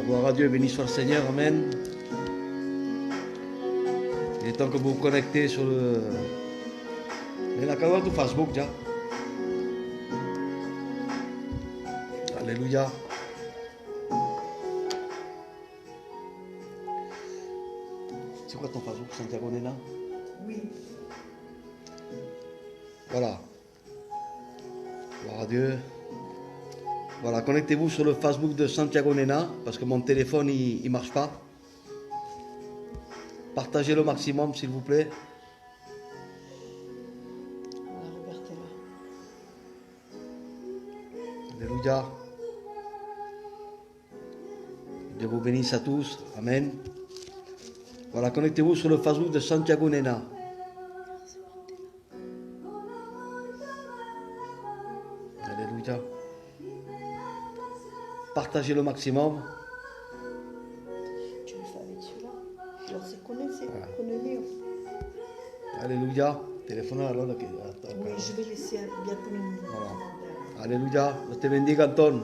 Gloire à Dieu, béni soit le Seigneur, amen. Il est temps que vous vous connectez sur le... Mais la caméra du Facebook, déjà. Alléluia. C'est quoi ton Facebook, Santiago Nena? Oui. Voilà. Gloire à Dieu. Voilà, connectez-vous sur le Facebook de Santiago Nena, parce que mon téléphone, il ne marche pas. Partagez le maximum, s'il vous plaît. Voilà, Robertella. Alléluia. Dieu vous bénisse à tous. Amen. Voilà, connectez-vous sur le Facebook de Santiago Nena. Alléluia. Partagez le maximum. Tu le fais avec celui-là. Là, c'est connaît mieux. Alléluia. Téléphone à l'heure. Oui, je vais laisser bientôt une Voilà. commentaire. Alléluia. Dieu te bendiga, Anton.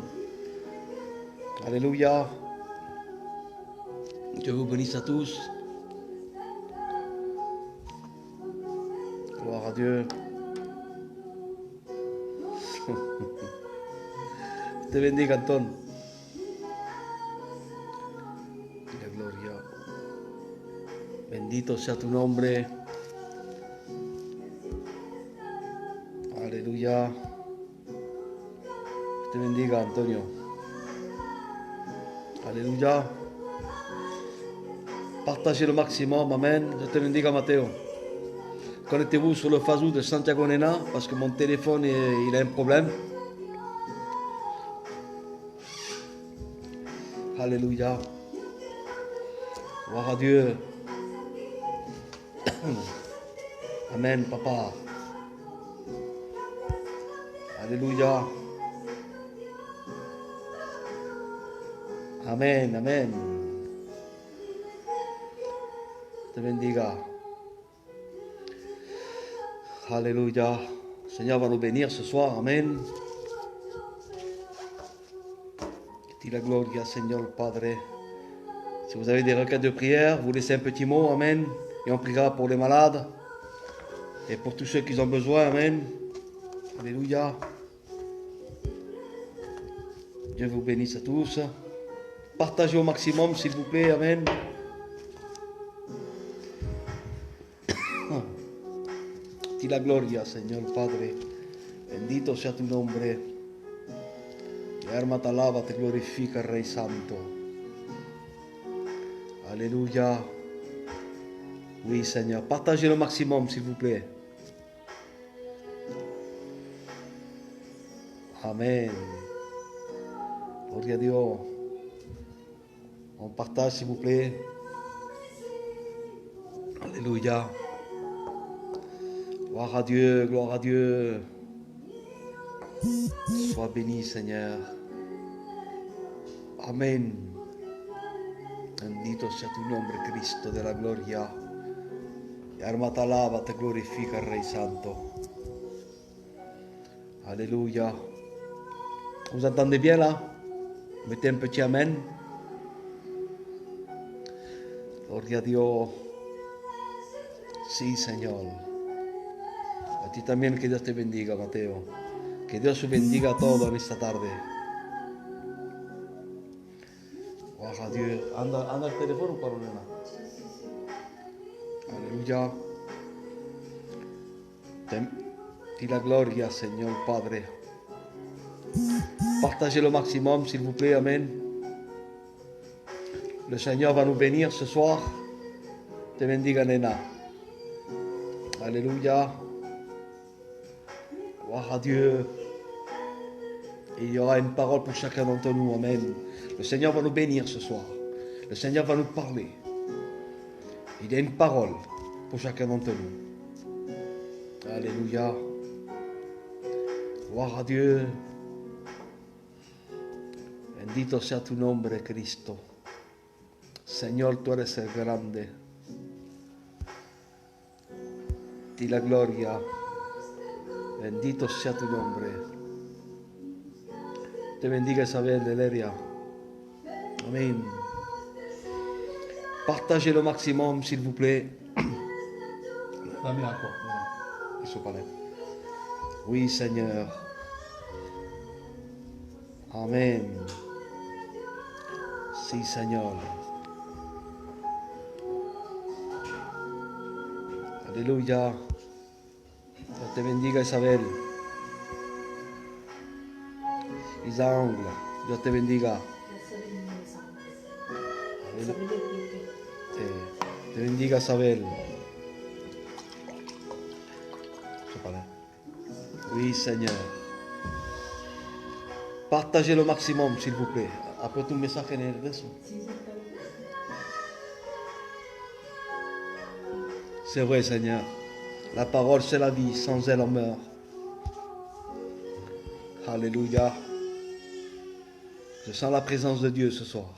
Alléluia. Dieu vous bénisse à tous. Gloire à Dieu. Te bendiga, Anton. La gloria. Bendito sea tu nombre. Aleluya. Te bendiga, Antonio. Alléluia. Partagez le maximum. Amen. Je te bendiga, Matteo. Connectez-vous sur le Facebook de Santiago Nena parce que mon téléphone il a un problème. Alléluia. Gloire à Dieu. Amen, papa. Alléluia. Amen, amen. Te bendiga. Alléluia. Le Seigneur va nous bénir ce soir. Amen. Que la gloria, Seigneur Padre. Si vous avez des requêtes de prière, vous laissez un petit mot. Amen. Et on priera pour les malades. Et pour tous ceux qui ont besoin. Amen. Alléluia. Dieu vous bénisse à tous. Partagez au maximum, s'il vous plaît. Amen. Ti la gloria, Señor Padre. Bendito sea tu nombre. Mi alma te alaba, te glorifica, Rey Santo. Alléluia. Oui, Seigneur. Partagez le maximum, s'il vous plaît. Amen. Gloria a Dios. On partage, s'il vous plaît. Alléluia. Gloire à Dieu, gloire à Dieu. Sois béni, Seigneur. Amen. Bendito sea tu nombre, Cristo de la gloria. Y alma te alaba, te glorifica, Rey Santo. Alléluia. Vous entendez bien là? Mettez un petit amen. Gloria a Dios. Sí, Señor. A ti también que Dios te bendiga, Mateo. Que Dios os bendiga a todos en esta tarde. Gloria a Dios. ¿Anda el teléfono para nena? Aleluya. Di la gloria, Señor Padre. Partagez le maximum, s'il vous plaît. Amen. Le Seigneur va nous bénir ce soir. Te bendiga, nena. Alléluia. Gloire à Dieu. Et il y aura une parole pour chacun d'entre nous. Amen. Le Seigneur va nous bénir ce soir. Le Seigneur va nous parler. Il y a une parole pour chacun d'entre nous. Alléluia. Gloire à Dieu. Bendito sea tu nombre, Cristo. Señor, tú eres el grande. Di la gloria. Bendito sea tu nombre. Te bendiga Isabel de Leria. Amen. Partagez le maximum, s'il vous plaît. Ils sont pas là. Oui, Seigneur. Amen. Si, Seigneur. Alléluia. Dios te bendiga, Isabel. Isang, Dios te bendiga. Te bendiga, Isabel. Oui, Seigneur. Partagez le maximum, s'il vous plaît. Après tout mensaje en el beso. C'est vrai, Seigneur. La parole, c'est la vie. Sans elle, on meurt. Alléluia. Je sens la présence de Dieu ce soir.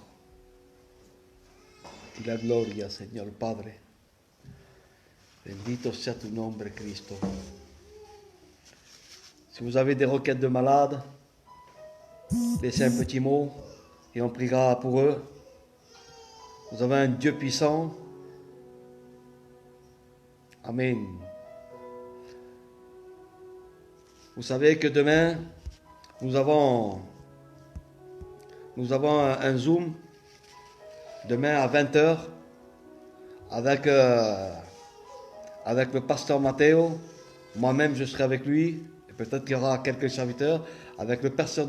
Y la gloria, Señor Padre. Bendito sea tu nombre, Cristo. Si vous avez des requêtes de malades, laissez un petit mot et on priera pour eux. Vous avez un Dieu puissant. Amen. Vous savez que demain, nous avons un Zoom, demain à 20h, avec le pasteur Matteo. Moi-même, je serai avec lui. Et peut-être qu'il y aura quelques serviteurs. Avec le pasteur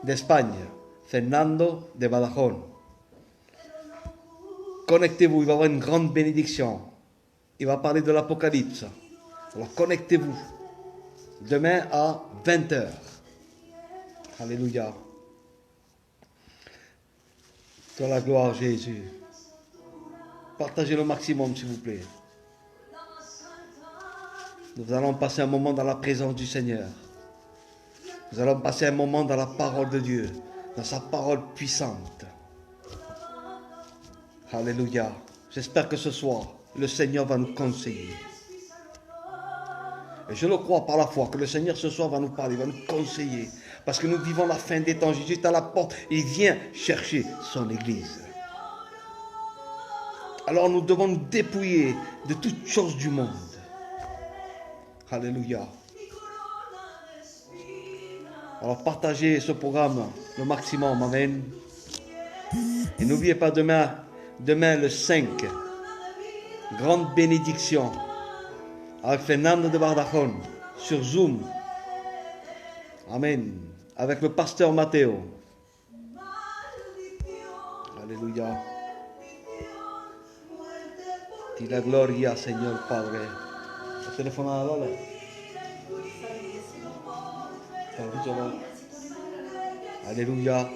d'Espagne, Fernando de Badajoz. Connectez-vous, il va y avoir une grande bénédiction. Il va parler de l'Apocalypse. Alors connectez-vous. Demain à 20h. Alléluia. Toi la gloire, Jésus. Partagez le maximum, s'il vous plaît. Nous allons passer un moment dans la présence du Seigneur. Nous allons passer un moment dans la parole de Dieu, dans sa parole puissante. Alléluia. J'espère que ce soir, le Seigneur va nous conseiller. Et je le crois par la foi que le Seigneur ce soir va nous parler, va nous conseiller. Parce que nous vivons la fin des temps. Jésus est à la porte. Il vient chercher son Église. Alors nous devons nous dépouiller de toutes choses du monde. Alléluia. Alors partagez ce programme le maximum. Amen. Et n'oubliez pas demain le 5, grande bénédiction avec Fernando de Badajoz sur Zoom. Amen. Avec le pasteur Matteo. Alléluia. Ti la gloria, Señor Padre. El teléfono a Lola. Alléluia.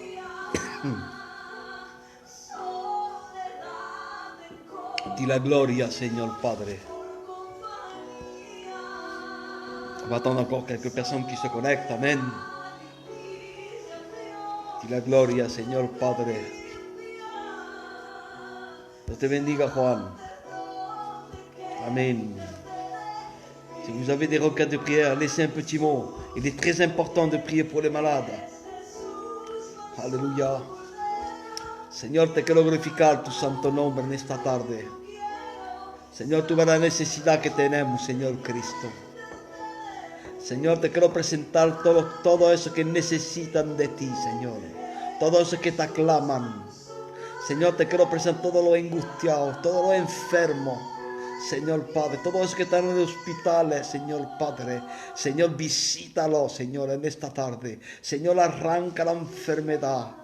Ti la gloria, Señor Padre. On va attendre encore quelques personnes qui se connectent. Amen. Ti la gloria, Señor Padre. Dios te bendiga, Juan. Amen. Si vous avez des requêtes de prière, laissez un petit mot. Il est très important de prier pour les malades. Aleluya. Señor, te quiero glorificar tu santo nombre en esta tarde. Señor, tú ves la necesidad que tenemos, Señor Cristo. Señor, te quiero presentar todo eso que necesitan de ti, Señor. Todo eso que te aclaman. Señor, te quiero presentar todos los angustiados, todos los enfermos. Señor Padre, todos los que están en los hospitales, Señor Padre. Señor, visítalo, Señor, en esta tarde. Señor, arranca la enfermedad.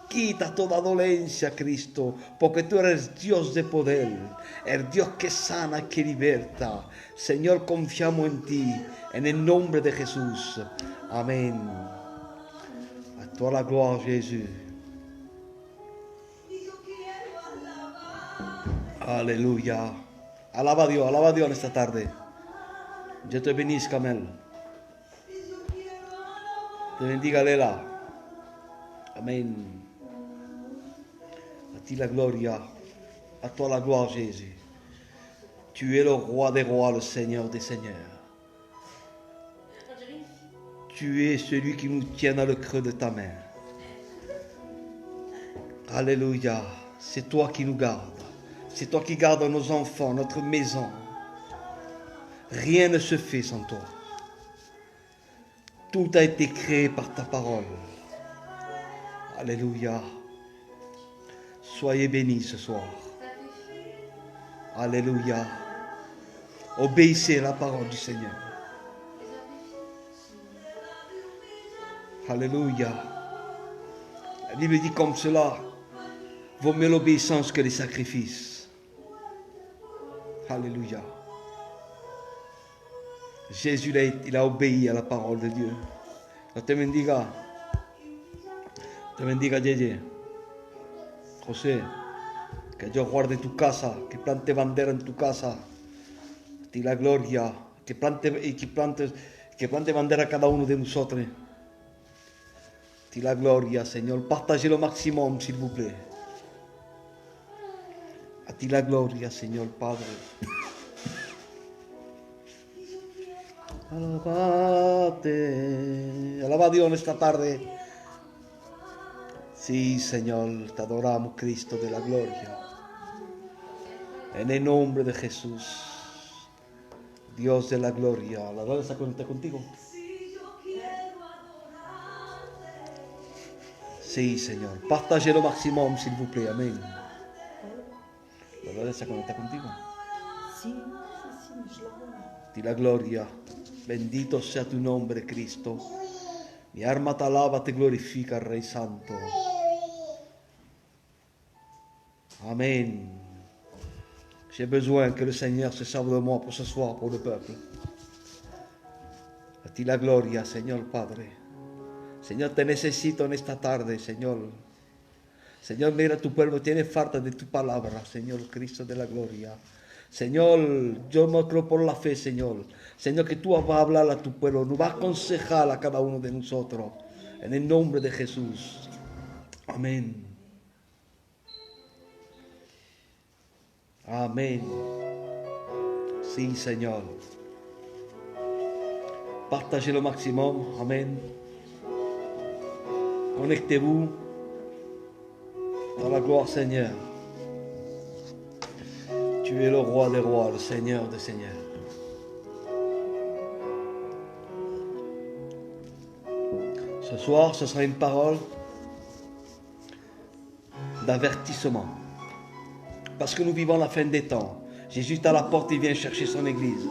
Quita toda dolencia, Cristo, porque tú eres Dios de poder, el Dios que sana, que liberta. Señor, confiamos en ti, en el nombre de Jesús. Amén. A toi la gloire, Jésus. Aleluya. Alaba a Dios en esta tarde. Dios te bendiga, Camel. Te bendiga, Lela. Amén. A ti la gloria, à toi la gloire, Jésus. Tu es le roi des rois, le Seigneur des seigneurs. Tu es celui qui nous tient dans le creux de ta main. Alléluia. C'est toi qui nous gardes. C'est toi qui gardes nos enfants, notre maison. Rien ne se fait sans toi. Tout a été créé par ta parole. Alléluia. Soyez bénis ce soir. Alléluia. Obéissez à la parole du Seigneur. Alléluia. La Bible dit comme cela, vaut mieux l'obéissance que les sacrifices. Alléluia. Jésus, il a obéi a la parole de Dieu. Dios te bendiga. Te bendiga, Yeye. José, que Dios guarde tu casa, que plante bandera en tu casa. A ti la gloria, que plante bandera a cada uno de nosotros. A ti la gloria, Señor. Partagez le maximum, s'il vous plaît. A ti la gloria, Señor Padre. Alabate. Alaba a Dios en esta tarde. Sí, Señor, te adoramos, Cristo de la gloria. En el nombre de Jesús, Dios de la gloria. La gloria está contigo. Sí, Señor. Partagez le maximum, s'il vous plaît. Amén. La gloria está contigo. Sí, je la vois. Di la gloria. Bendito sea tu nombre, Cristo. Mi alma te alaba, te glorifica, Rey Santo. Amen. J'ai besoin que le Seigneur se serve de moi pour ce soir, pour le peuple. A ti la gloria, Señor Padre. Señor, te necesito en esta tarde, Señor. Señor, mira, tu pueblo tiene falta de tu palabra, Señor Cristo de la gloria. Señor, yo me creo por la fe, Señor. Señor, que tú vas a hablar a tu pueblo, nos vas a aconsejar a cada uno de nosotros. En el nombre de Jesús. Amén. Amén. Sí, Señor. Partagez le maximum. Amén. Connectez-vous dans la gloire, Seigneur. Tu es le roi des rois, le Seigneur des seigneurs. Ce soir, ce sera une parole d'avertissement. Parce que nous vivons la fin des temps. Jésus est à la porte, il vient chercher son église.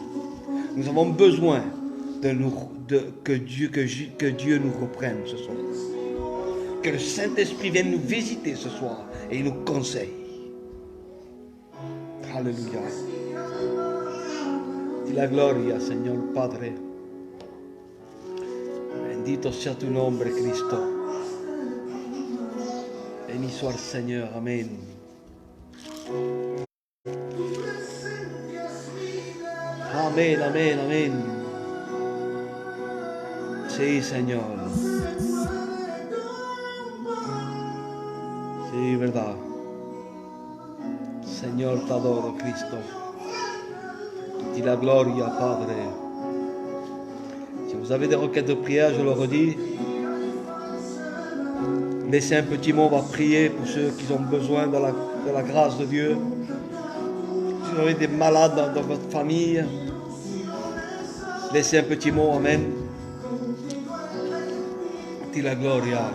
Nous avons besoin que Dieu nous reprenne ce soir. Que le Saint-Esprit vienne nous visiter ce soir et il nous conseille. Alléluia. Di la gloria, Señor Padre. Bendito sea tu nombre, Cristo. Béni soit le Seigneur. Amen. Amen, amen, amen. Sí, Señor. Sí, verdad. Señor, te adoro, Cristo. Dis la gloria, Padre. Si vous avez des requêtes de prière, je le redis. Laissez un petit mot, on va prier pour ceux qui ont besoin de la grâce de Dieu. Si vous avez des malades dans votre famille, laissez un petit mot, amen. Dis la gloria.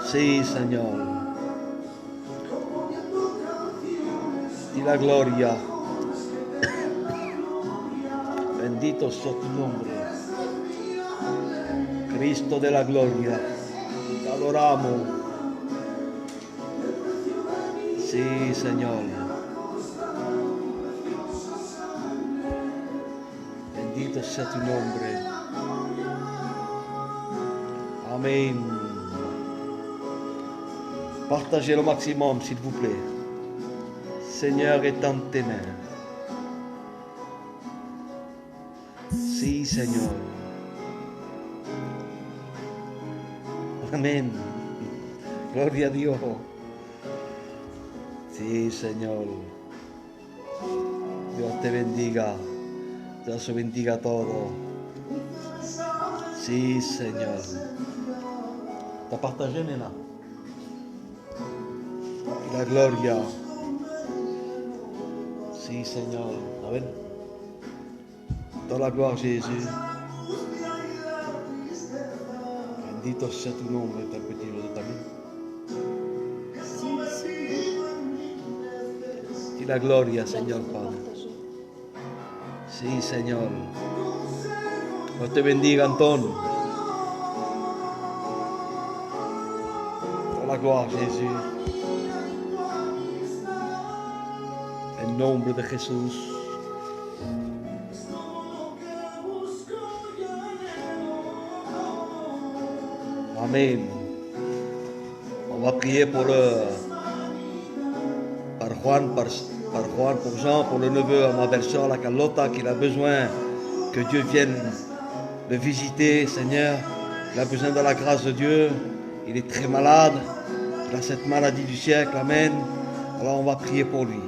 Sí, Señor. Di la gloria. Bendito sea tu nombre. Cristo de la gloria. Te adoramos. Sí, Señor. Bendito sea tu nombre. Amén. Partagez le maximum, s'il vous plaît. Seigneur est en tes mains. Sí, Señor. Amén. Gloria a Dios. Sí, Señor. Dios te bendiga. Dios bendiga a todos. Si, Seigneur. T'as partagé, Nena? Y la gloria. Si, Seigneur. Amen. Dans la gloire, Jésus. Bendito sea tu nombre, te repetirlo yo también. Y la gloria, Señor Padre. Sí, Señor. Dios te bendiga, Antón. Dans la gloire, Jésus. En nombre de Jesús. Amen. On va prier pour Juan, pour Jean, pour le neveu à ma belle-sœur, la Carlotta, qu'il a besoin que Dieu vienne le visiter, Seigneur. Il a besoin de la grâce de Dieu. Il est très malade. Il a cette maladie du siècle. Amen. Alors on va prier pour lui.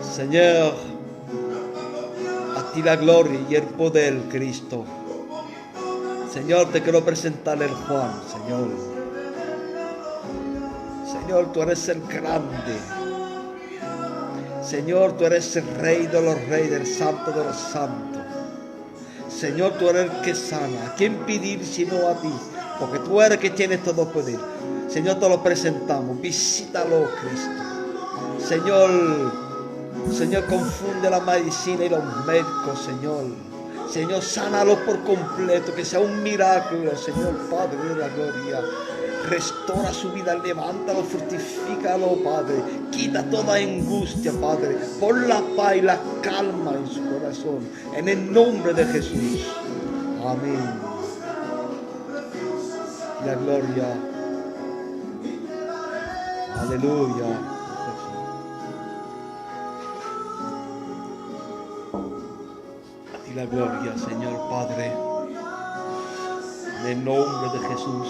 Señor, a ti la gloria y el poder, Cristo. Señor, te quiero presentarle el Juan, Señor. Señor, tú eres el grande. Señor, tú eres el Rey de los Reyes, el Santo de los Santos. Señor, tú eres el que sana. ¿A quién pedir sino a ti? Porque tú eres el que tienes todo poder. Señor, te lo presentamos. Visítalo, Cristo. Señor, confunde la medicina y los médicos, Señor. Señor, sánalo por completo, que sea un milagro, Señor Padre de la gloria. Restaura su vida, levántalo, fortifícalo, Padre. Quita toda angustia, Padre. Pon la paz y la calma en su corazón. En el nombre de Jesús. Amén. Y la gloria. Aleluya. Y la gloria, Señor Padre, en el nombre de Jesús.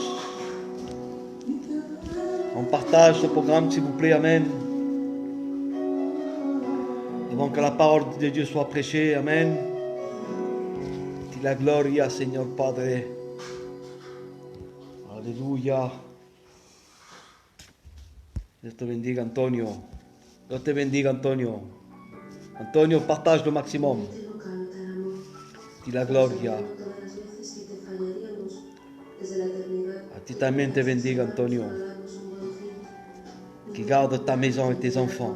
On partage ce programme, s'il vous plaît, Amen. Avant que la parole de Dieu soit prêchée, Amen. Y la gloria, Señor Padre. Aleluya. Dios te bendiga, Antonio. Dios te bendiga, Antonio. Antonio, partage le maximum. Y la gloria. A ti también te bendiga, Antonio. Que garde ta maison et tes enfants.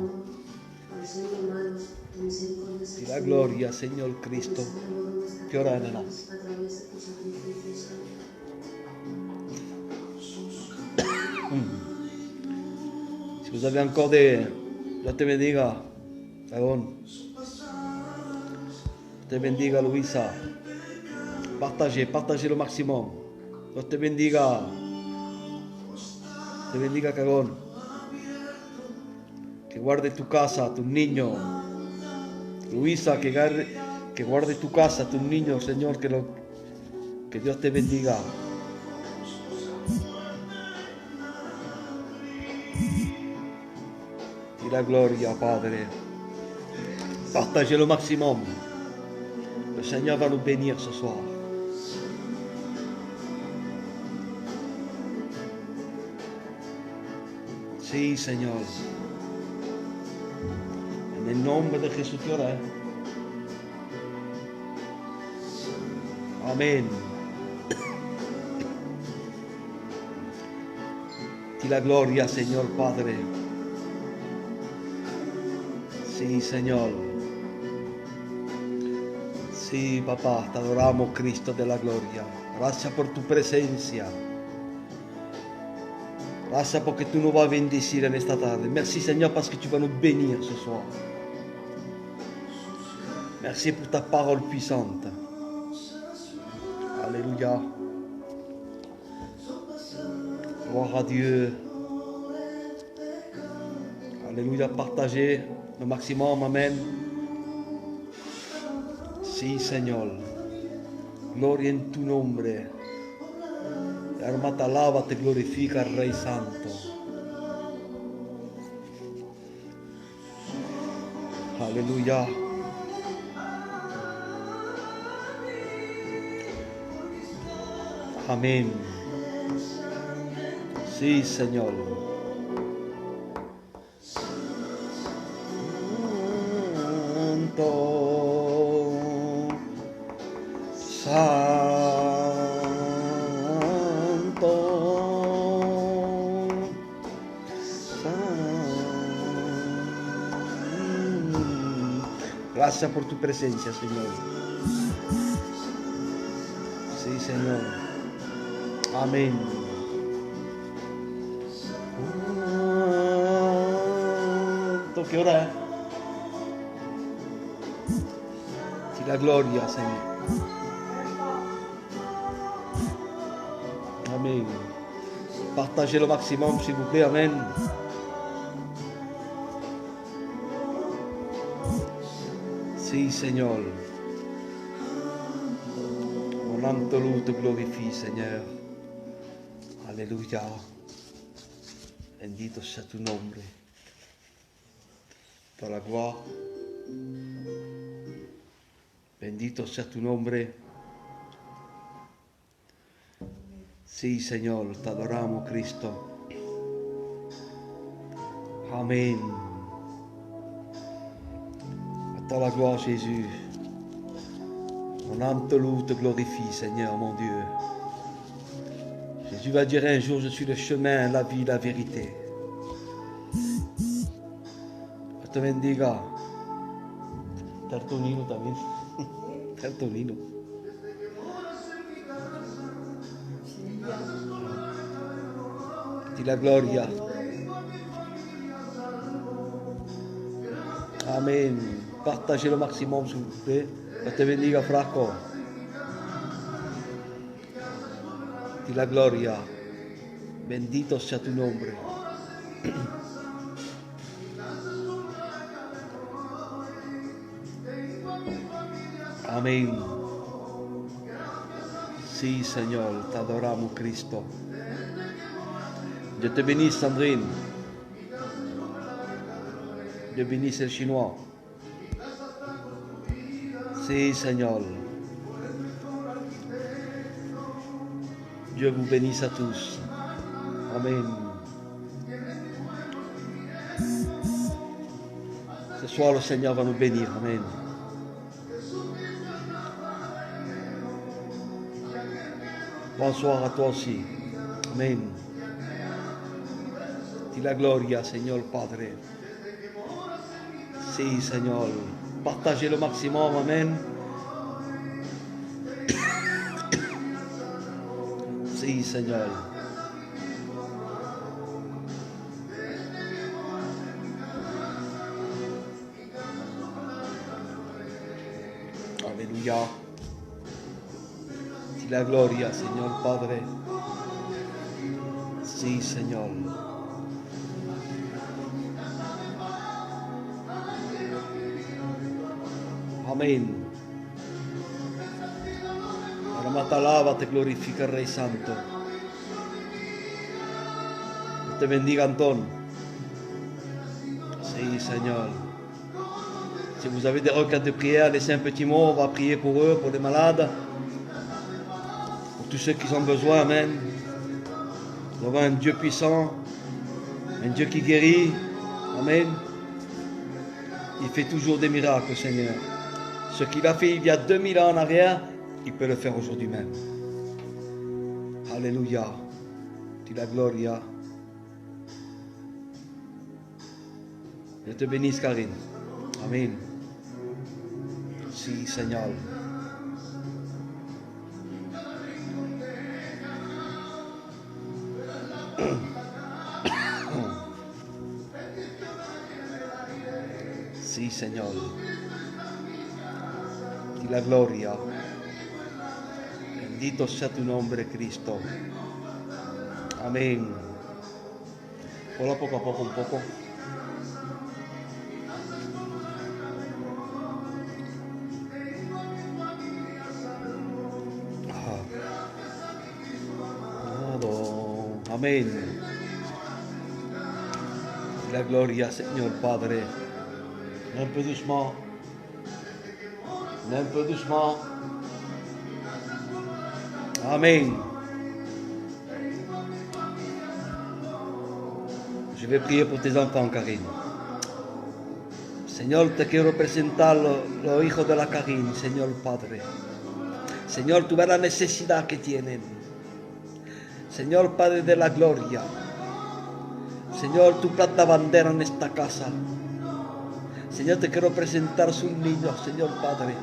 Y la gloria, Señor Cristo. Que ora, nena. Si vous avez encore des... Dios te bendiga, Dragón. Te bendiga, Luisa. Partagez le maximum. Dios te bendiga. Te bendiga, Cagón. Que guarde tu casa, tus niños. Luisa, que guarde tu casa, tus niños, Señor. Que Dios te bendiga. Y la gloria, Padre. Partagez le maximum. Le Seigneur va nous bénir ce soir. Sí, Señor. En el nombre de Jesús te ora. Amén. Y la gloria, Señor Padre. Sí, Señor. Sí, papá, te adoramos, Cristo de la gloria. Gracias por tu presencia. Gracias porque tú nos vas a bendecir en esta tarde. Merci, Seigneur, parce que tu vas nous bénir ce soir. Merci pour ta parole puissante. Alléluia. Gloire à Dieu. Alléluia. Partagez le maximum. Amen. Sí, Señor. Gloria en tu nombre. Alma te alaba, te glorifica, Rey Santo. Aleluya. Amén. Sí, Señor. Santo, Santo, Santo. Gracias por tu presencia, Señor. Sí, Señor. Amén. ¿Qué hora es? Sí, la gloria, Señor. Amén. Partagez le maximum, s'il vous plaît. Amen. Sí, Señor. Mon âme te loue, te glorifie, Seigneur. Alléluia. Bendito sea tu nombre. Toda la gloire. Bendito sea tu nombre. Sí, Señor, te adoramos, Cristo. Amen. À toi la gloire, Jésus. Mon âme te loue, te glorifie, Seigneur, mon Dieu. Jésus va dire un jour, je suis le chemin, la vie, la vérité. Dios te bendiga. Tartonino también. Tartonino. Di la gloria. Amen. Partagez le maximum, s'il vous plaît. Dios te bendiga, flaco. Di la gloria. Bendito sea tu nombre. Amén. Sí, Señor, te adoramos, Cristo. Dieu te bénisse, Sandrine. Dieu bénisse le chinois. Sí, Señor. Dieu vous bénisse à tous. Amen. Ce soir, le Seigneur va nous bénir. Amen. Bonsoir à toi aussi. Amen. Di la gloria, Señor Padre. Sí, Señor. Partagez le maximum. Amen. Sí, Señor. Aleluya. Di la gloria, Señor Padre. Sí, Señor. Amén. Ahora te alaba, te glorifica, Rey Santo. Dios te bendiga, Antón. Sí, Señor. Si vous avez des requêtes de prière, laissez un petit mot, on va prier pour eux, pour les malades, pour tous ceux qui ont besoin. Amen. Nous avons un Dieu puissant, un Dieu qui guérit. Amen. Il fait toujours des miracles, Seigneur. Ce qu'il a fait il y a 2000 ans en arrière, il peut le faire aujourd'hui même. Alléluia. Dis la gloria. Dieu te bénisse, Karine. Amen. Sí, Señor. Sí, Señor. Di la gloria. Bendito sea tu nombre, Cristo. Amén. Hola, poco a poco, un poco. Amén. La gloria, Seigneur Padre. Un peu doucement. Un peu doucement. Amén. Je vais prier por tes enfants, Karine. Señor, te quiero presentar los hijos de la Karine, Señor Padre. Señor, tú ves la necesidad que tienen. Señor Padre de la gloria. Señor, tú planta bandera en esta casa. Señor, te quiero presentar sus niños, Señor Padre.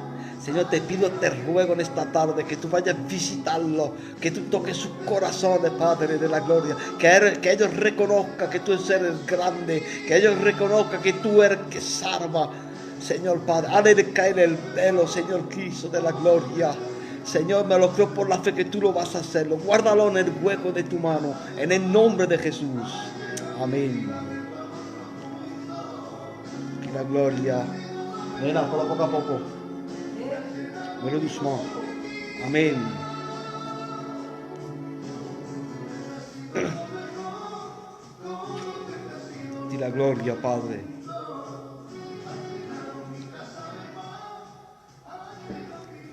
Señor, te pido, te ruego en esta tarde que tú vayas a visitarlos, que tú toques sus corazones, Padre de la gloria, que ellos reconozcan que tú eres grande, que ellos reconozcan que tú eres el que salva, Señor Padre. Hazle caer el velo, Señor Cristo de la gloria. Señor, me lo creo por la fe que tú lo vas a hacerlo. Guárdalo en el hueco de tu mano, en el nombre de Jesús. Amén. Que la gloria. Nena, poco a poco. Muero doucement. Amen. Di la gloria, Padre.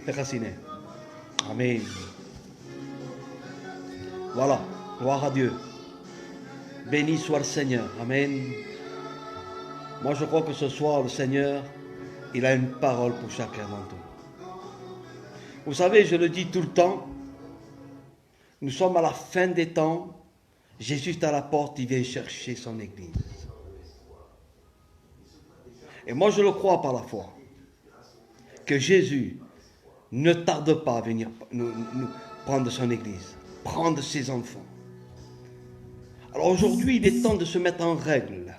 Déraciné. Amen. Voilà. Gloire à Dieu. Béni soit le Seigneur. Amen. Moi, je crois que ce soir, le Seigneur, il a une parole pour chacun d'entre nous. Vous savez, je le dis tout le temps, nous sommes à la fin des temps, Jésus est à la porte, il vient chercher son Église. Et moi je le crois par la foi, que Jésus ne tarde pas à venir nous prendre son Église, prendre ses enfants. Alors aujourd'hui, il est temps de se mettre en règle.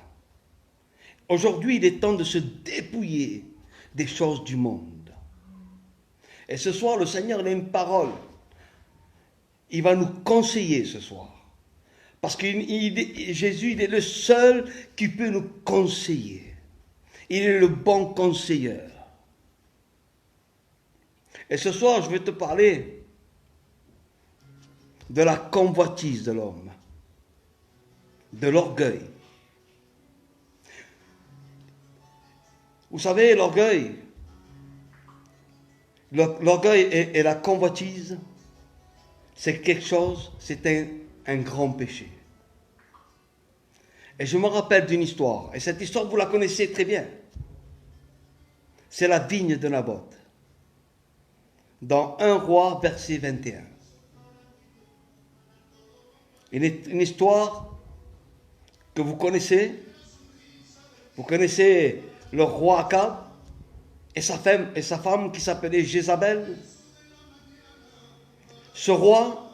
Aujourd'hui, il est temps de se dépouiller des choses du monde. Et ce soir, le Seigneur a une parole. Il va nous conseiller ce soir. Parce que Jésus, il est le seul qui peut nous conseiller. Il est le bon conseiller. Et ce soir, je vais te parler de la convoitise de l'homme. De l'orgueil. Vous savez, l'orgueil et la convoitise, c'est quelque chose, c'est un grand péché. Et je me rappelle d'une histoire, et cette histoire vous la connaissez très bien. C'est la vigne de Naboth. Dans 1 Roi, verset 21. Une histoire que vous connaissez. Vous connaissez le roi Akab et sa femme qui s'appelait Jézabel. Ce roi,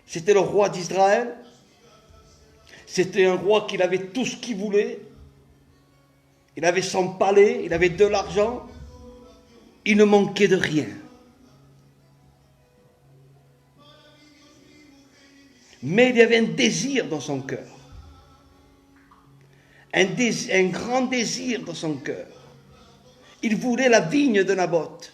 c'était le roi d'Israël. C'était un roi qui avait tout ce qu'il voulait. Il avait son palais, il avait de l'argent. Il ne manquait de rien. Mais il y avait un désir dans son cœur. Un grand désir dans son cœur. Il voulait la vigne de Naboth.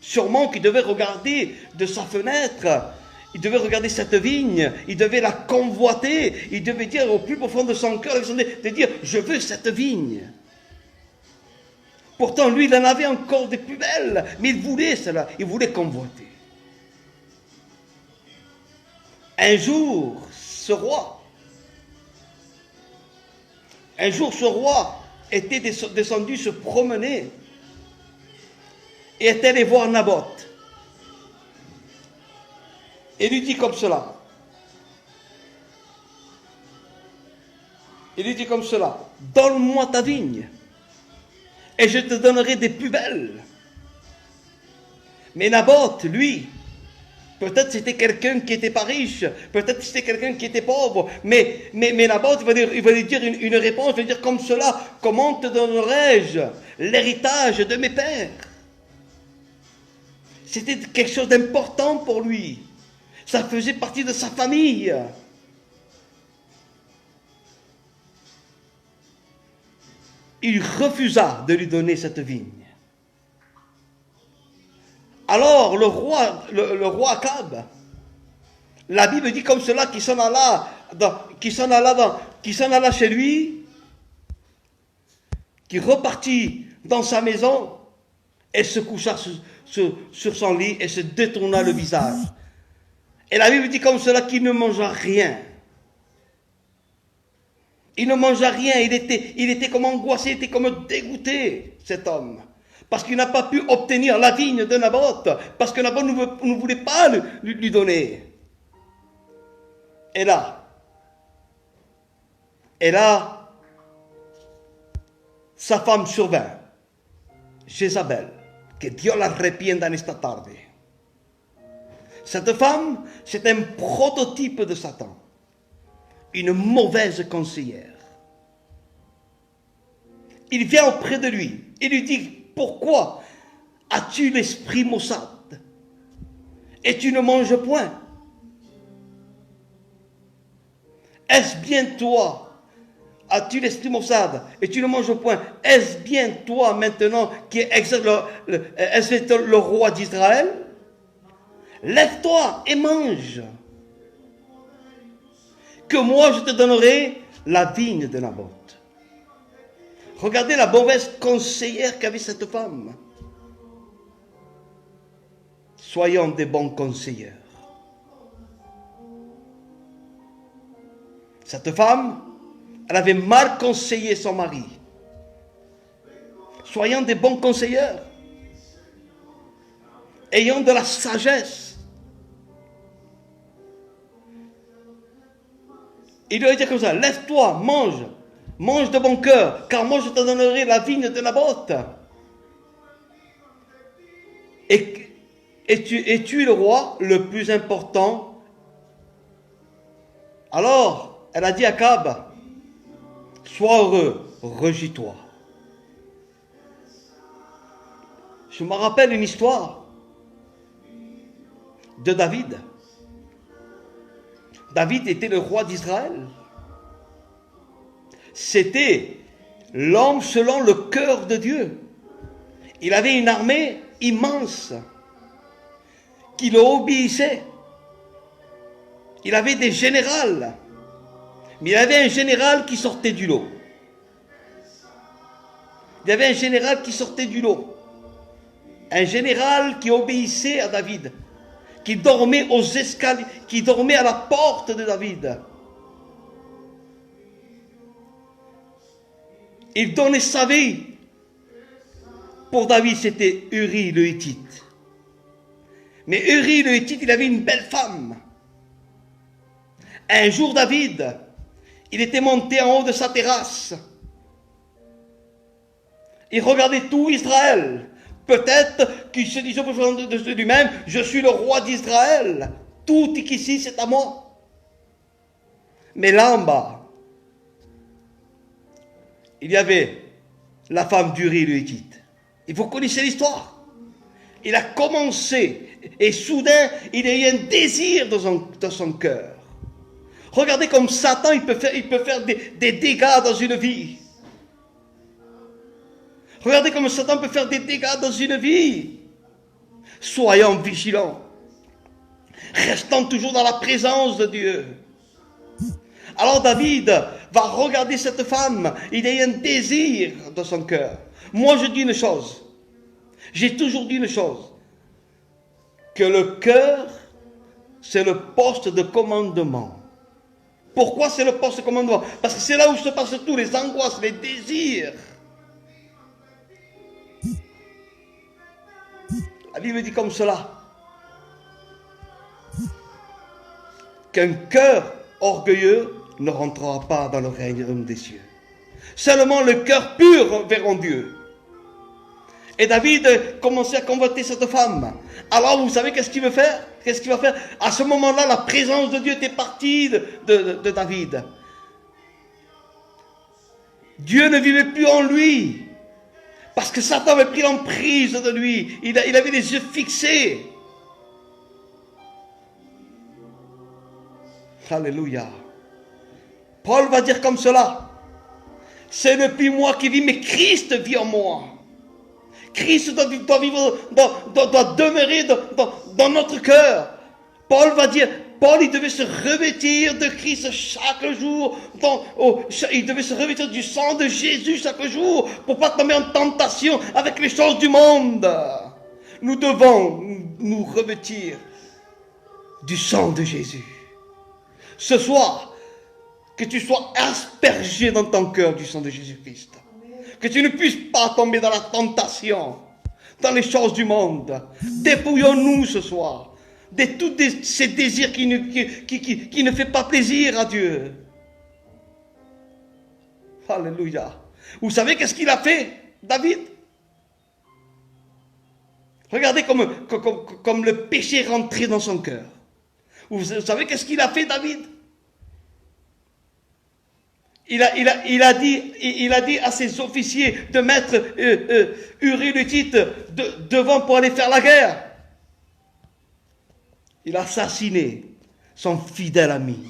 Sûrement qu'il devait regarder de sa fenêtre, il devait regarder cette vigne, il devait la convoiter, il devait dire au plus profond de son cœur, de dire, je veux cette vigne. Pourtant, lui, il en avait encore des plus belles, mais il voulait cela, il voulait convoiter. Un jour, ce roi était descendu se promener et est allé voir Naboth. Et lui dit comme cela. Il lui dit comme cela, donne-moi ta vigne et je te donnerai des plus belles. Mais Naboth, lui, peut-être c'était quelqu'un qui n'était pas riche, peut-être c'était quelqu'un qui était pauvre, mais Naboth, il va lui dire une réponse, il va dire comme cela, comment te donnerai-je l'héritage de mes pères? C'était quelque chose d'important pour lui. Ça faisait partie de sa famille. Il refusa de lui donner cette vigne. Alors le roi Akab, la Bible dit comme cela qu'il s'en alla chez lui, qu'il repartit dans sa maison et se coucha sur son lit et se détourna le visage. Et la Bible dit comme cela qu'il ne mangea rien. Il ne mangeait rien, il était comme angoissé, il était comme dégoûté, cet homme. Parce qu'il n'a pas pu obtenir la vigne de Naboth, parce que Naboth ne voulait pas lui donner. Et là, sa femme survint, Jézabel, que Dieu la reprenda en esta tarde. Cette femme, c'est un prototype de Satan, une mauvaise conseillère. Il vient auprès de lui et lui dit, pourquoi as-tu l'esprit maussade et tu ne manges point? Est-ce bien toi? As-tu l'esprit maussade et tu ne manges point? Est-ce bien toi maintenant qui exerce le roi d'Israël? Lève-toi et mange, que moi je te donnerai la vigne de Naboth. Regardez la mauvaise conseillère qu'avait cette femme. Soyons des bons conseillers. Cette femme, elle avait mal conseillé son mari. Soyons des bons conseillers. Ayons de la sagesse. Il lui a dit comme ça, lève-toi, mange de bon cœur, car moi je te donnerai la vigne de Naboth. Et tu es le roi le plus important. Alors, elle a dit à Akab, sois heureux, régis-toi. Je me rappelle une histoire de David. David était le roi d'Israël. C'était l'homme selon le cœur de Dieu. Il avait une armée immense qui le obéissait. Il avait des généraux. Mais il y avait un général qui sortait du lot. Il y avait un général qui sortait du lot. Un général qui obéissait à David. Qui dormait aux escaliers, qui dormait à la porte de David. Il donnait sa vie. Pour David, c'était Uri le Hittite. Mais Uri le Hittite, il avait une belle femme. Un jour, David, il était monté en haut de sa terrasse. Il regardait tout Israël. Peut-être qu'il se disait de lui-même, je suis le roi d'Israël. Tout ici, c'est à moi. Mais là en bas, il y avait la femme d'Uri le Hittite. Et vous connaissez l'histoire. Il a commencé, et soudain, il a eu un désir dans son cœur. Regardez comme Satan, il peut faire des dégâts dans une vie. Regardez comme Satan peut faire des dégâts dans une vie. Soyons vigilants. Restons toujours dans la présence de Dieu. Alors David va regarder cette femme. Il a un désir dans son cœur. Moi je dis une chose. J'ai toujours dit une chose. Que le cœur, c'est le poste de commandement. Pourquoi c'est le poste de commandement? Parce que c'est là où se passent tous les angoisses, les désirs. La Bible dit comme cela, qu'un cœur orgueilleux ne rentrera pas dans le royaume des cieux. Seulement le cœur pur verront Dieu. Et David commençait à convoiter cette femme. Alors vous savez qu'est-ce qu'il veut faire? Qu'est-ce qu'il va faire? À ce moment-là, la présence de Dieu était partie de David. Dieu ne vivait plus en lui. Parce que Satan avait pris l'emprise de lui. Il avait les yeux fixés. Alléluia. Paul va dire comme cela. C'est depuis moi qui vis, mais Christ vit en moi. Christ doit demeurer dans notre cœur. Paul va dire, Paul, il devait se revêtir de Christ chaque jour. Il devait se revêtir du sang de Jésus chaque jour pour ne pas tomber en tentation avec les choses du monde. Nous devons nous revêtir du sang de Jésus. Ce soir, Que tu sois aspergé dans ton cœur du sang de Jésus-Christ. Que tu ne puisses pas tomber dans la tentation, dans les choses du monde. Dépouillons-nous ce soir de tous ces désirs qui ne font pas plaisir à Dieu. Alléluia. Vous savez qu'est-ce qu'il a fait, David? Regardez comme le péché est rentré dans son cœur. Vous savez qu'est-ce qu'il a fait, David? Il a dit à ses officiers de mettre Uri le Hittite devant pour aller faire la guerre. Il a assassiné son fidèle ami.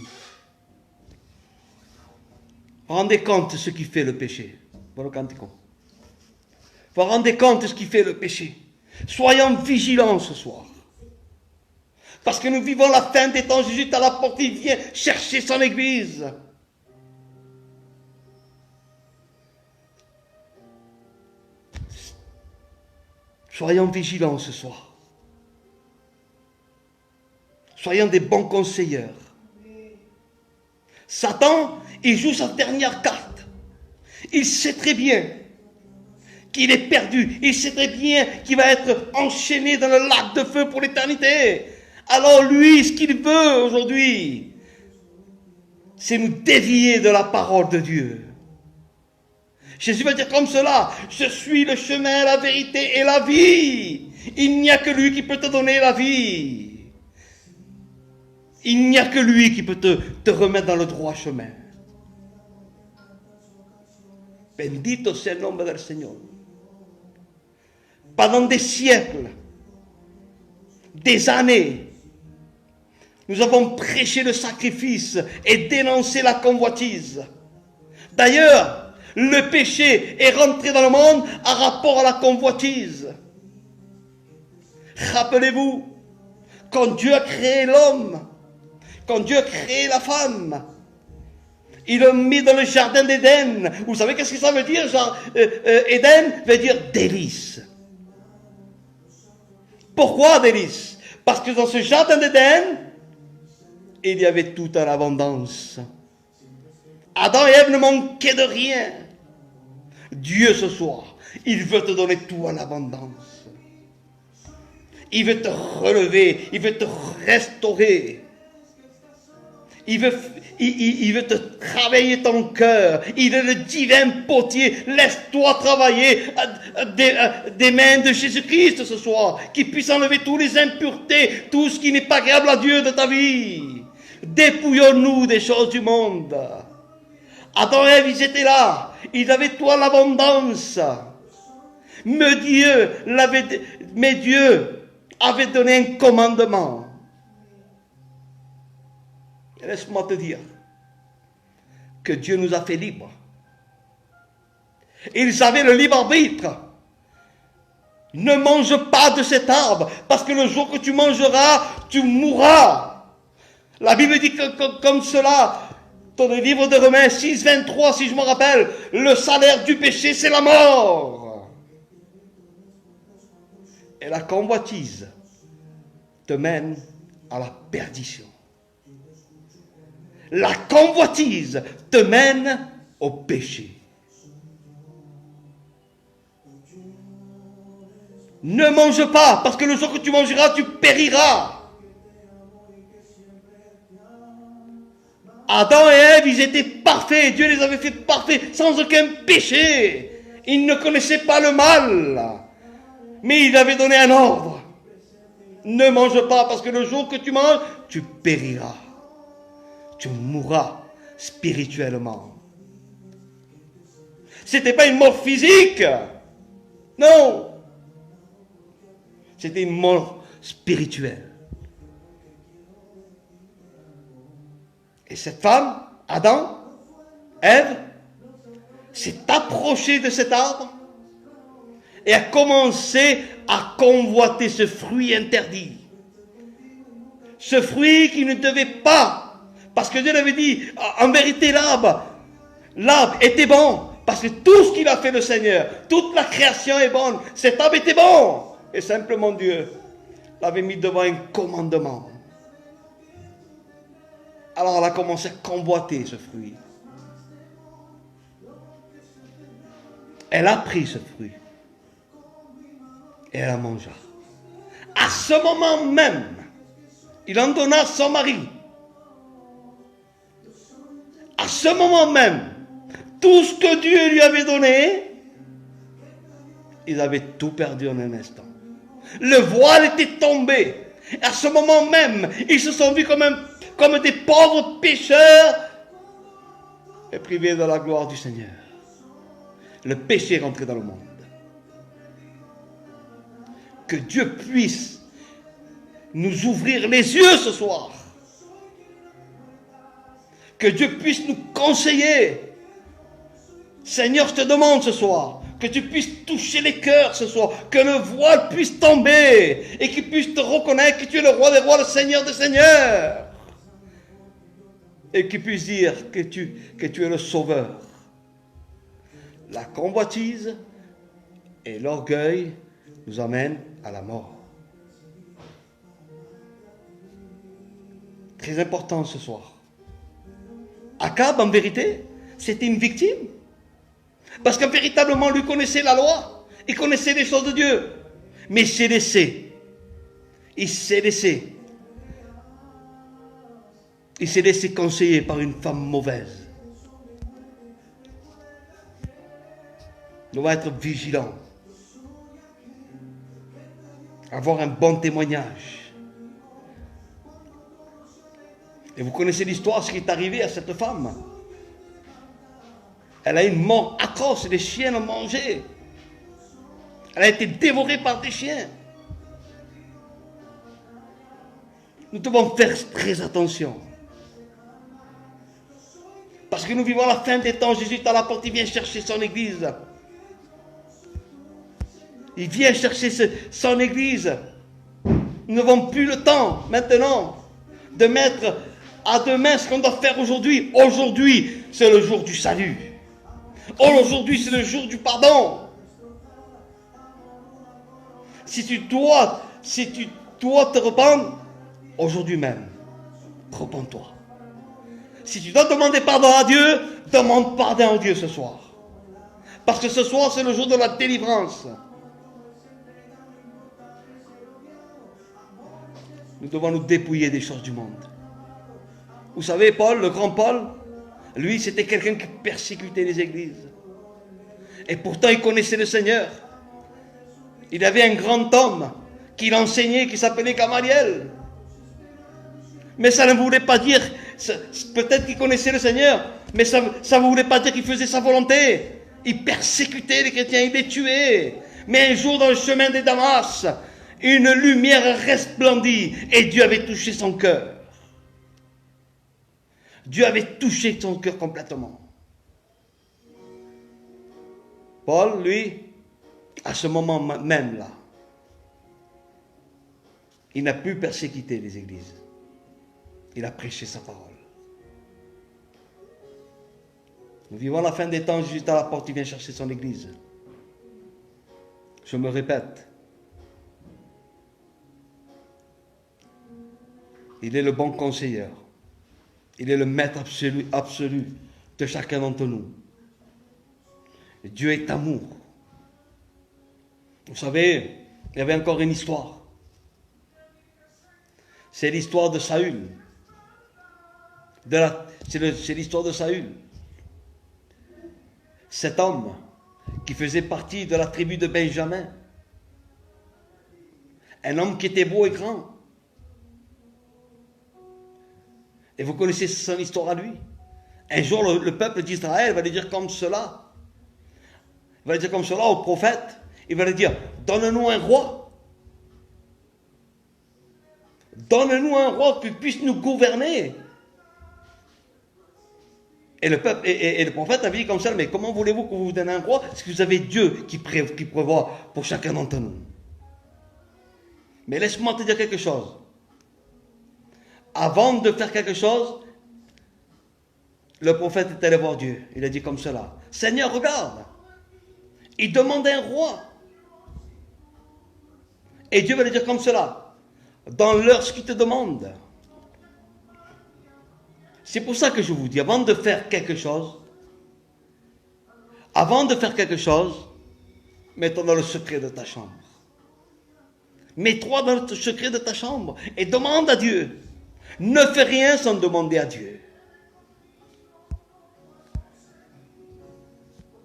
Rendez compte de ce qui fait le péché. Vous rendez compte de ce qui fait le péché. Soyons vigilants ce soir. Parce que nous vivons la fin des temps. Jésus est à la porte, il vient chercher son église. Soyons vigilants ce soir. Soyons des bons conseilleurs. Satan, il joue sa dernière carte. Il sait très bien qu'il est perdu. Il sait très bien qu'il va être enchaîné dans le lac de feu pour l'éternité. Alors lui, ce qu'il veut aujourd'hui, c'est nous dévier de la parole de Dieu. Jésus va dire comme cela: je suis le chemin, la vérité et la vie. Il n'y a que lui qui peut te donner la vie. Il n'y a que lui qui peut te remettre dans le droit chemin. Bendito sea el nombre del Señor. Pendant des siècles, des années, nous avons prêché le sacrifice et dénoncé la convoitise. D'ailleurs, le péché est rentré dans le monde en rapport à la convoitise. Rappelez-vous, quand Dieu a créé l'homme, quand Dieu a créé la femme, il l'a mis dans le jardin d'Éden. Vous savez qu'est-ce que ça veut dire? Éden veut dire délice. Pourquoi délice? Parce que dans ce jardin d'Éden, il y avait tout en abondance. Adam et Ève ne manquaient de rien. Dieu ce soir, il veut te donner tout en abondance. Il veut te relever, il veut te restaurer. Il veut te travailler ton cœur. Il est le divin potier. Laisse-toi travailler des mains de Jésus-Christ ce soir, qui puisse enlever toutes les impuretés, tout ce qui n'est pas agréable à Dieu de ta vie. Dépouillons-nous des choses du monde. Adam et Ève, ils étaient là. Ils avaient tout en abondance. Mais Dieu avait donné un commandement. Et laisse-moi te dire que Dieu nous a fait libres. Ils avaient le libre arbitre. Ne mange pas de cet arbre, parce que le jour que tu mangeras, tu mourras. La Bible dit comme cela, dans le livre de Romains 6, 23, si je me rappelle, le salaire du péché, c'est la mort. Et la convoitise te mène à la perdition. La convoitise te mène au péché. Ne mange pas, parce que le jour que tu mangeras, tu périras. Adam et Ève, ils étaient parfaits. Dieu les avait fait parfaits, sans aucun péché. Ils ne connaissaient pas le mal. Mais il avait donné un ordre. Ne mange pas, parce que le jour que tu manges, tu périras. Tu mourras spirituellement. C'était pas une mort physique. Non. C'était une mort spirituelle. Et cette femme, Adam, Ève, s'est approchée de cet arbre et a commencé à convoiter ce fruit interdit. Ce fruit qui ne devait pas. Parce que Dieu avait dit, en vérité, l'arbre était bon. Parce que tout ce qu'il a fait le Seigneur, toute la création est bonne. Cet arbre était bon. Et simplement Dieu l'avait mis devant un commandement. Alors elle a commencé à convoiter ce fruit. Elle a pris ce fruit. Et elle la mangea. À ce moment même, il en donna à son mari. À ce moment même, tout ce que Dieu lui avait donné, ils avaient tout perdu en un instant. Le voile était tombé. Et à ce moment même, ils se sont vus comme des pauvres pécheurs et privés de la gloire du Seigneur. Le péché est rentré dans le monde. Que Dieu puisse nous ouvrir les yeux ce soir. Que Dieu puisse nous conseiller. Seigneur, je te demande ce soir que tu puisses toucher les cœurs ce soir, que le voile puisse tomber et qu'il puisse te reconnaître que tu es le roi des rois, le Seigneur des seigneurs. Et qu'il puisse dire que tu es le sauveur. La convoitise et l'orgueil nous amènent à la mort. Très important ce soir. Akab, en vérité, c'était une victime. Parce que véritablement, lui connaissait la loi. Il connaissait les choses de Dieu. Mais il s'est laissé. Il s'est laissé conseiller par une femme mauvaise. On doit être vigilant. Avoir un bon témoignage. Et vous connaissez l'histoire, ce qui est arrivé à cette femme. Elle a une mort atroce, les chiens l'ont mangée. Elle a été dévorée par des chiens. Nous devons faire très attention. Parce que nous vivons à la fin des temps. Jésus est à la porte, il vient chercher son église. Il vient chercher son église. Nous n'avons plus le temps maintenant de mettre à demain ce qu'on doit faire aujourd'hui. Aujourd'hui, c'est le jour du salut. Aujourd'hui, c'est le jour du pardon. Si tu dois te rependre, aujourd'hui même, repends-toi. Si tu dois demander pardon à Dieu, demande pardon à Dieu ce soir. Parce que ce soir, c'est le jour de la délivrance. Nous devons nous dépouiller des choses du monde. Vous savez, Paul, le grand Paul, lui, c'était quelqu'un qui persécutait les églises. Et pourtant, il connaissait le Seigneur. Il avait un grand homme qui l'enseignait, qui s'appelait Gamaliel. Mais ça ne voulait pas dire, peut-être qu'il connaissait le Seigneur, mais ça ne voulait pas dire qu'il faisait sa volonté. Il persécutait les chrétiens, il les tuait. Mais un jour, dans le chemin de Damas, une lumière resplendit et Dieu avait touché son cœur. Dieu avait touché son cœur complètement. Paul, lui, à ce moment même là, il n'a plus persécuté les églises. Il a prêché sa parole. Nous vivons la fin des temps, juste à la porte, il vient chercher son église. Je me répète. Il est le bon conseiller. Il est le maître absolu de chacun d'entre nous. Et Dieu est amour. Vous savez, il y avait encore une histoire. C'est l'histoire de Saül. C'est l'histoire de Saül. Cet homme qui faisait partie de la tribu de Benjamin. Un homme qui était beau et grand. Et vous connaissez son histoire à lui. Un jour, le peuple d'Israël va lui dire comme cela. Il va lui dire comme cela au prophète. Il va lui dire, donne-nous un roi. Donne-nous un roi qui puisse nous gouverner. Et le prophète avait dit comme ça, mais comment voulez-vous qu'on vous donne un roi si vous avez Dieu qui prévoit pour chacun d'entre nous. Mais laisse-moi te dire quelque chose. Avant de faire quelque chose, le prophète est allé voir Dieu. Il a dit comme cela, Seigneur, regarde, il demande un roi. Et Dieu va lui dire comme cela, dans l'heure ce qu'il te demande, C'est pour ça que je vous dis, avant de faire quelque chose, mets-toi dans le secret de ta chambre. Mets-toi dans le secret de ta chambre et demande à Dieu. Ne fais rien sans demander à Dieu.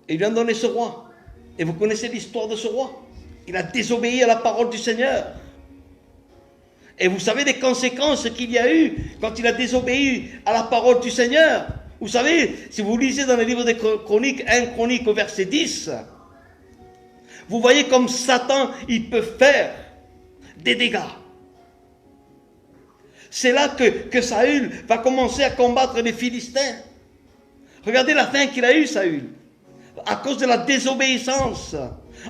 Il vient donner ce roi. Et vous connaissez l'histoire de ce roi. Il a désobéi à la parole du Seigneur. Et vous savez les conséquences qu'il y a eu quand il a désobéi à la parole du Seigneur. Vous savez, si vous lisez dans le livre des Chroniques, 1 Chronique au verset 10, vous voyez comme Satan, il peut faire des dégâts. C'est là que Saül va commencer à combattre les Philistins. Regardez la fin qu'il a eue, Saül. À cause de la désobéissance,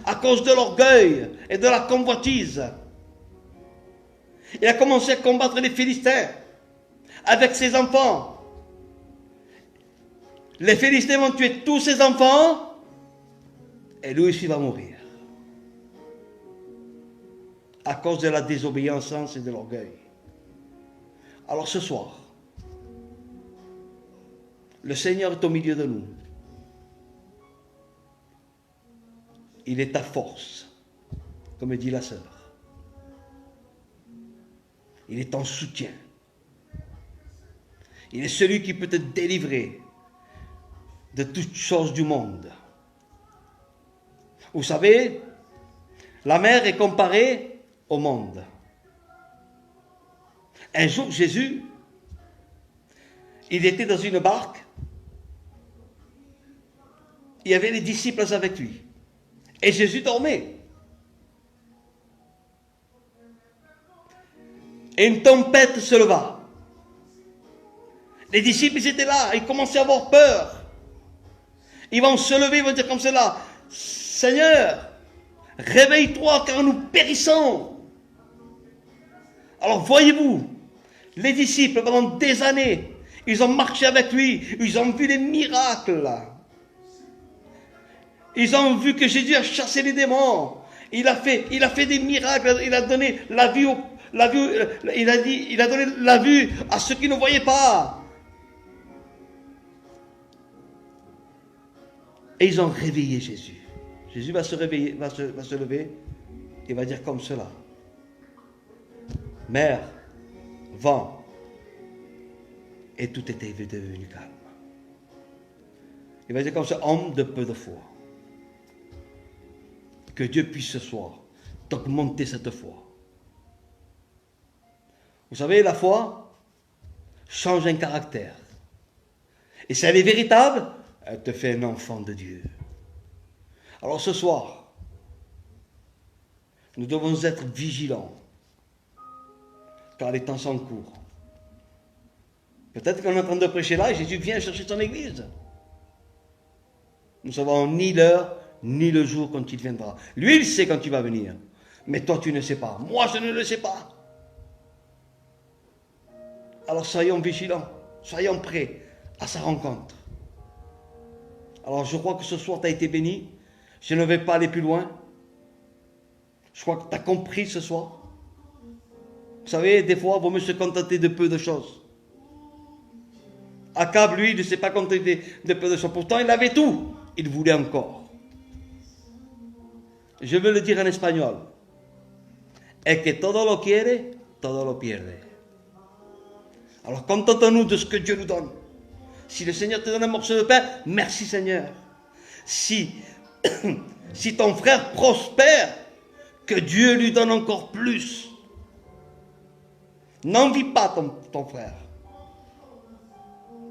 à cause de l'orgueil et de la convoitise. Il a commencé à combattre les Philistins avec ses enfants. Les Philistins vont tuer tous ses enfants et lui aussi va mourir. À cause de la désobéissance et de l'orgueil. Alors ce soir, le Seigneur est au milieu de nous. Il est ta force, comme dit la sœur. Il est ton soutien. Il est celui qui peut te délivrer de toutes choses du monde. Vous savez, la mer est comparée au monde. Un jour, Jésus, il était dans une barque. Il y avait les disciples avec lui. Et Jésus dormait. Et une tempête se leva. Les disciples, ils étaient là, ils commençaient à avoir peur. Ils vont se lever, ils vont dire comme cela, Seigneur, réveille-toi car nous périssons. Alors voyez-vous, les disciples pendant des années, ils ont marché avec lui, ils ont vu les miracles. Ils ont vu que Jésus a chassé les démons. Il a fait des miracles, il a donné la vue il a donné la vue à ceux qui ne voyaient pas. Et ils ont réveillé Jésus. Jésus va se réveiller, va se lever et va dire comme cela. Mer, vent, et tout était devenu calme. Il va dire comme ça, homme de peu de foi. Que Dieu puisse ce soir t'augmenter cette foi. Vous savez, la foi change un caractère. Et si elle est véritable, elle te fait un enfant de Dieu. Alors ce soir, nous devons être vigilants, car les temps sont courts. Peut-être qu'on est en train de prêcher là et Jésus vient chercher son église. Nous ne savons ni l'heure, ni le jour quand il viendra. Lui, il sait quand il va venir. Mais toi, tu ne sais pas. Moi, je ne le sais pas. Alors soyons vigilants. Soyons prêts à sa rencontre. Alors je crois que ce soir, tu as été béni. Je ne vais pas aller plus loin. Je crois que tu as compris ce soir. Vous savez, des fois, il vaut mieux se contenter de peu de choses. Akab, lui, il ne s'est pas contenté de peu de choses. Pourtant, il avait tout. Il voulait encore. Je veux le dire en espagnol. El que todo lo quiere, todo lo pierde. Alors contentons-nous de ce que Dieu nous donne. Si le Seigneur te donne un morceau de pain, merci Seigneur. Si ton frère prospère, que Dieu lui donne encore plus. N'envie pas ton frère,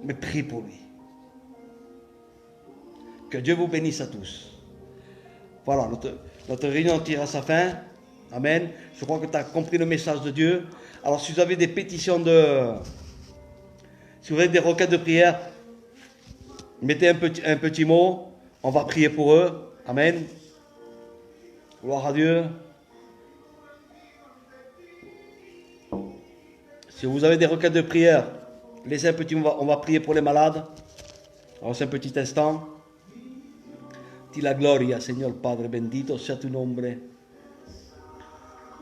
mais prie pour lui. Que Dieu vous bénisse à tous. Voilà, notre réunion tire à sa fin. Amen. Je crois que tu as compris le message de Dieu. Alors si vous avez des pétitions si vous avez des requêtes de prière, mettez un petit mot. On va prier pour eux. Amen. Gloire à Dieu. Si vous avez des requêtes de prière, laissez un petit mot. On va prier pour les malades. Alors c'est un petit instant. Ti la gloria, Señor Padre, bendito sea tu nombre.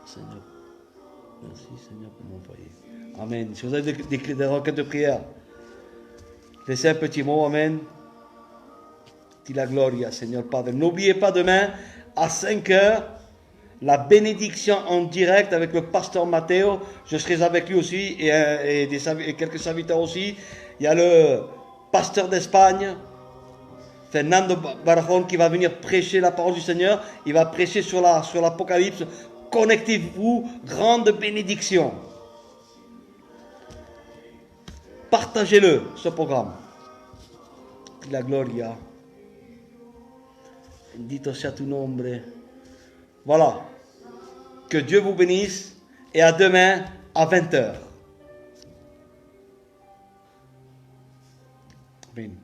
Seigneur, merci Seigneur pour m'envoyer. Amen. Si vous avez des requêtes de prière, Laissez un petit mot, amen. Dis la gloria, Seigneur Padre. N'oubliez pas demain, à 5 heures, la bénédiction en direct avec le pasteur Matteo. Je serai avec lui aussi et quelques serviteurs aussi. Il y a le pasteur d'Espagne, Fernando Barajón, qui va venir prêcher la parole du Seigneur. Il va prêcher sur l'Apocalypse. Connectez-vous, grande bénédiction. Partagez-le, ce programme. La gloria. Bendito sea tu nombre. Voilà. Que Dieu vous bénisse et à demain à 20 heures. Amen.